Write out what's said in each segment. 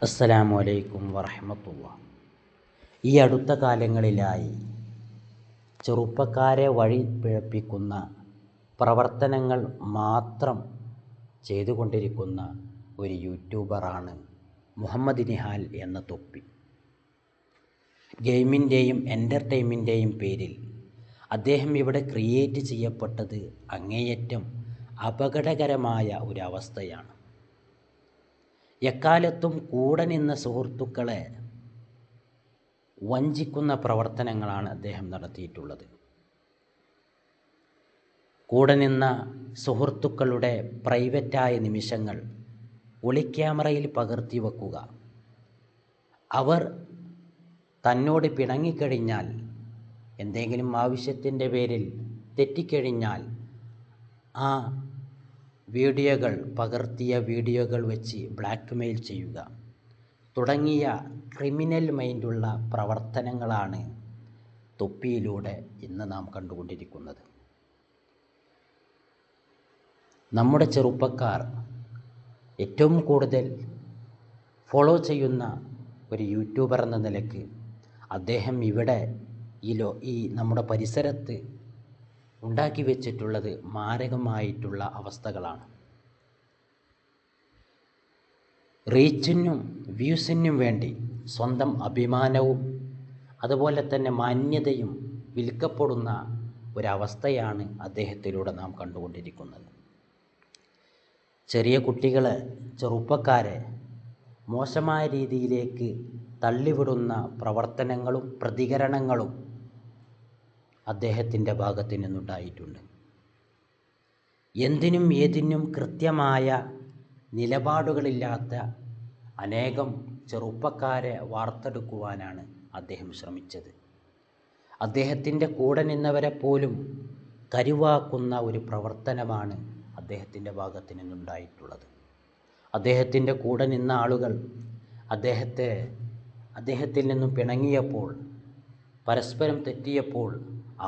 അസ്സലാമു അലൈക്കും വറഹ്മത്തുള്ളാഹി. ഈ അടുത്ത കാലങ്ങളിലായി ചെറുപ്പക്കാരെ വഴി പിഴപ്പിക്കുന്ന പ്രവർത്തനങ്ങൾ മാത്രം ചെയ്തുകൊണ്ടിരിക്കുന്ന ഒരു യൂട്യൂബറാണ് മുഹമ്മദ് നിഹാൽ എന്ന തൊപ്പി. ഗെയിമിൻ്റെയും എൻ്റർടൈൻമെൻറ്റിൻ്റെയും പേരിൽ അദ്ദേഹം ഇവിടെ ക്രിയേറ്റ് ചെയ്യപ്പെട്ടത് അങ്ങേയറ്റം അപകടകരമായ ഒരവസ്ഥയാണ്. എക്കാലത്തും കൂടെ നിന്ന സുഹൃത്തുക്കളെ വഞ്ചിക്കുന്ന പ്രവർത്തനങ്ങളാണ് അദ്ദേഹം നടത്തിയിട്ടുള്ളത്. കൂടെ നിന്ന സുഹൃത്തുക്കളുടെ പ്രൈവറ്റായ നിമിഷങ്ങൾ ഒളിക്യാമറയിൽ പകർത്തി വെക്കുക, അവർ തന്നോട് പിണങ്ങിക്കഴിഞ്ഞാൽ, എന്തെങ്കിലും ആവശ്യത്തിൻ്റെ പേരിൽ തെറ്റിക്കഴിഞ്ഞാൽ ആ വീഡിയോകൾ, പകർത്തിയ വീഡിയോകൾ വെച്ച് ബ്ലാക്ക് മെയിൽ ചെയ്യുക തുടങ്ങിയ ക്രിമിനൽ മൈൻഡുള്ള പ്രവർത്തനങ്ങളാണ് തൊപ്പിയിലൂടെ ഇന്ന് നാം കണ്ടുകൊണ്ടിരിക്കുന്നത്. നമ്മുടെ ചെറുപ്പക്കാർ ഏറ്റവും കൂടുതൽ ഫോളോ ചെയ്യുന്ന ഒരു യൂട്യൂബർ എന്ന നിലയ്ക്ക് അദ്ദേഹം ഇവിടെ ഈ നമ്മുടെ പരിസരത്ത് ഉണ്ടാക്കി വെച്ചിട്ടുള്ളത് മാരകമായിട്ടുള്ള അവസ്ഥകളാണ്. റീച്ചിനും വ്യൂസിനും വേണ്ടി സ്വന്തം അഭിമാനവും അതുപോലെ തന്നെ മാന്യതയും വിൽക്കപ്പെടുന്ന ഒരവസ്ഥയാണ് അദ്ദേഹത്തിലൂടെ നാം കണ്ടുകൊണ്ടിരിക്കുന്നത്. ചെറിയ കുട്ടികളെ, ചെറുപ്പക്കാരെ മോശമായ രീതിയിലേക്ക് തള്ളിവിടുന്ന പ്രവർത്തനങ്ങളും പ്രതികരണങ്ങളും അദ്ദേഹത്തിൻ്റെ ഭാഗത്തു നിന്നുണ്ടായിട്ടുണ്ട്. എന്തിനും ഏതിനും കൃത്യമായ നിലപാടുകളില്ലാത്ത അനേകം ചെറുപ്പക്കാരെ വാർത്തെടുക്കുവാനാണ് അദ്ദേഹം ശ്രമിച്ചത്. അദ്ദേഹത്തിൻ്റെ കൂടെ നിന്നവരെ പോലും കരുവാക്കുന്ന ഒരു പ്രവർത്തനമാണ് അദ്ദേഹത്തിൻ്റെ ഭാഗത്തു നിന്നുണ്ടായിട്ടുള്ളത്. അദ്ദേഹത്തിൻ്റെ കൂടെ നിന്ന ആളുകൾ അദ്ദേഹത്തിൽ നിന്നും പിണങ്ങിയപ്പോൾ, പരസ്പരം തെറ്റിയപ്പോൾ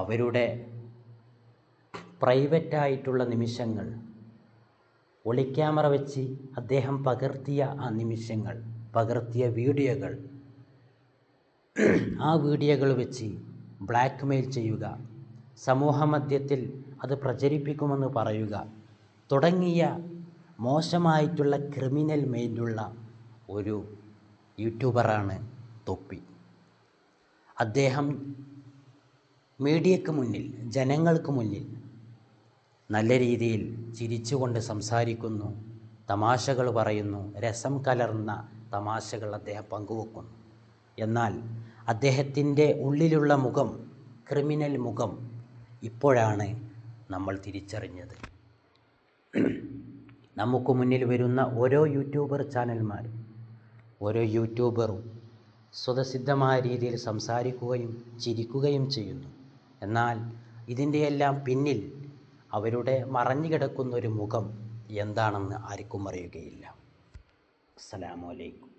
അവരുടെ പ്രൈവറ്റായിട്ടുള്ള നിമിഷങ്ങൾ ഒളിക്യാമറ വെച്ച് അദ്ദേഹം പകർത്തിയ ആ നിമിഷങ്ങൾ, പകർത്തിയ വീഡിയോകൾ, ആ വീഡിയോകൾ വെച്ച് ബ്ലാക്ക് മെയിൽ ചെയ്യുക, സമൂഹമധ്യത്തിൽ അത് പ്രചരിപ്പിക്കുമെന്ന് പറയുക തുടങ്ങിയ മോശമായിട്ടുള്ള ക്രിമിനൽ മൈൻഡുള്ള ഒരു യൂട്യൂബറാണ് തൊപ്പി. അദ്ദേഹം മീഡിയക്ക് മുന്നിൽ, ജനങ്ങൾക്ക് മുന്നിൽ നല്ല രീതിയിൽ ചിരിച്ചുകൊണ്ട് സംസാരിക്കുന്നു, തമാശകൾ പറയുന്നു, രസം കലർന്ന തമാശകൾ അദ്ദേഹം പങ്കുവെക്കുന്നു. എന്നാൽ അദ്ദേഹത്തിൻ്റെ ഉള്ളിലുള്ള മുഖം, ക്രിമിനൽ മുഖം ഇപ്പോഴാണ് നമ്മൾ തിരിച്ചറിഞ്ഞത്. നമുക്ക് മുന്നിൽ വരുന്ന ഓരോ യൂട്യൂബർ ചാനൽമാരും, ഓരോ യൂട്യൂബറും സ്വതസിദ്ധമായ രീതിയിൽ സംസാരിക്കുകയും ചിരിക്കുകയും ചെയ്യുന്നു. എന്നാൽ ഇതിൻ്റെയെല്ലാം പിന്നിൽ അവരുടെ മറഞ്ഞു കിടക്കുന്നൊരു മുഖം എന്താണെന്ന് ആർക്കും അറിയുകയില്ല. അസ്സലാമു അലൈക്കും.